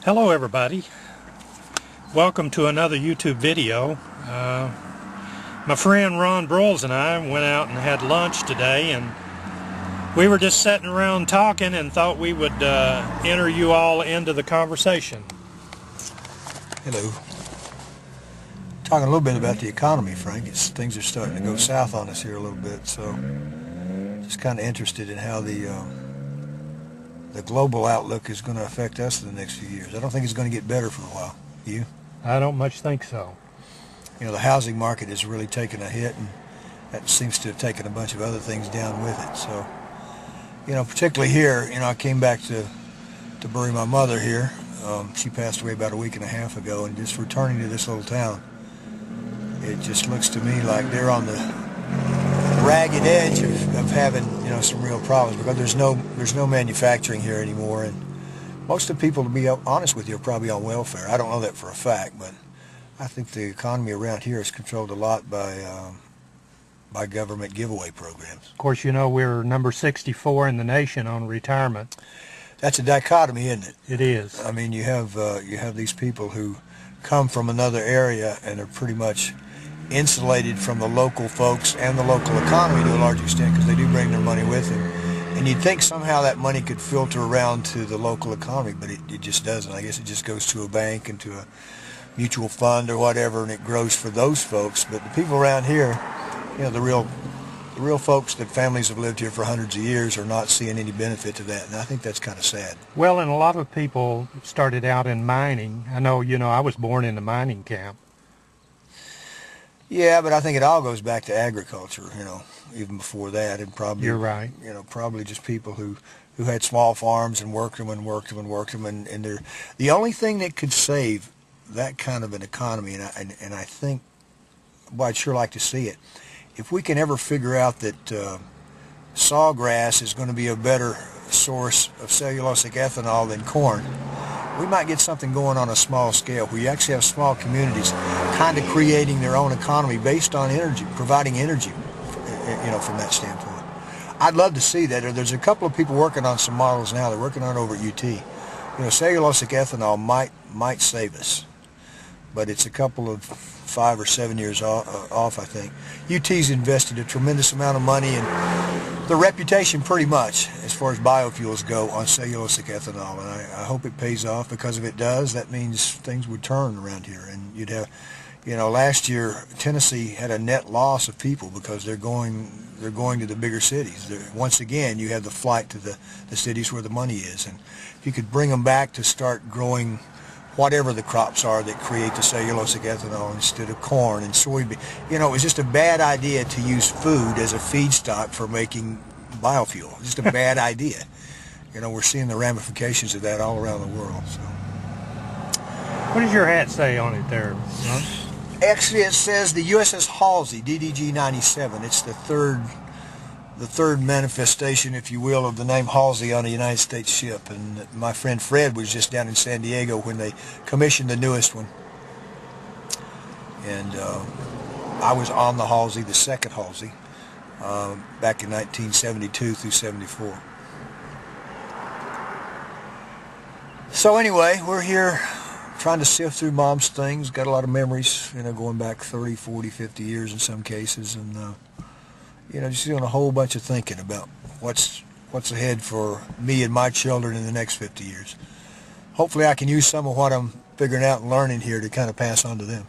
Hello everybody, welcome to another YouTube video. My friend Ron Broyles and I went out and had lunch today, and we were just sitting around talking and thought we would enter you all into the conversation. Hello. Talking a little bit about the economy, Frank. Things are starting to go south on us here a little bit, so just kind of interested in how the global outlook is going to affect us in the next few years. I don't think it's going to get better for a while. You? I don't much think so. You know, the housing market has really taken a hit, and that seems to have taken a bunch of other things down with it. So, you know, particularly here, you know, I came back to bury my mother here. She passed away about a week and a half ago, and just returning to this little town, it just looks to me like they're on the ragged edge of having, you know, some real problems, because there's no manufacturing here anymore, and most of the people, to be honest with you, are probably on welfare. I don't know that for a fact, but I think the economy around here is controlled a lot by government giveaway programs. Of course, you know, we're number 64 in the nation on retirement. That's a dichotomy, isn't it? It is. I mean, you have these people who come from another area and are pretty much insulated from the local folks and the local economy to a large extent, because they do bring their money with them. And you'd think somehow that money could filter around to the local economy, but it just doesn't. I guess it just goes to a bank and to a mutual fund or whatever, and it grows for those folks. But the people around here, you know, the real folks that families have lived here for hundreds of years, are not seeing any benefit to that, and I think that's kind of sad. Well, and a lot of people started out in mining. I know, you know, I was born in the mining camp. Yeah, but I think it all goes back to agriculture, you know, even before that, and probably, you're right, you know, probably just people who had small farms and worked them, and they're the only thing that could save that kind of an economy, and I think, well, I'd sure like to see it, if we can ever figure out that sawgrass is going to be a better source of cellulosic ethanol than corn, we might get something going on a small scale where you actually have small communities kind of creating their own economy based on energy, providing energy, you know, from that standpoint. I'd love to see that. There's a couple of people working on some models now. They're working on it over at UT. You know, cellulosic ethanol might save us, but it's a couple of 5 or 7 years off, I think. UT's invested a tremendous amount of money and the reputation, pretty much, as far as biofuels go, on cellulosic ethanol, and I hope it pays off, because if it does, that means things would turn around here, and you'd have, you know, last year Tennessee had a net loss of people because they're going to the bigger cities. Once again, you have the flight to the cities where the money is, and if you could bring them back to start growing whatever the crops are that create the cellulosic ethanol instead of corn and soybean. You know, it was just a bad idea to use food as a feedstock for making biofuel. Just a bad idea. You know, we're seeing the ramifications of that all around the world. So, what does your hat say on it there? Huh? Actually, it says the USS Halsey, DDG 97. It's the third manifestation, if you will, of the name Halsey on a United States ship. And my friend Fred was just down in San Diego when they commissioned the newest one. And I was on the Halsey, the second Halsey, back in 1972 through 74. So anyway, we're here trying to sift through Mom's things. Got a lot of memories, you know, going back 30, 40, 50 years in some cases, and you know, just doing a whole bunch of thinking about what's ahead for me and my children in the next 50 years. Hopefully I can use some of what I'm figuring out and learning here to kind of pass on to them.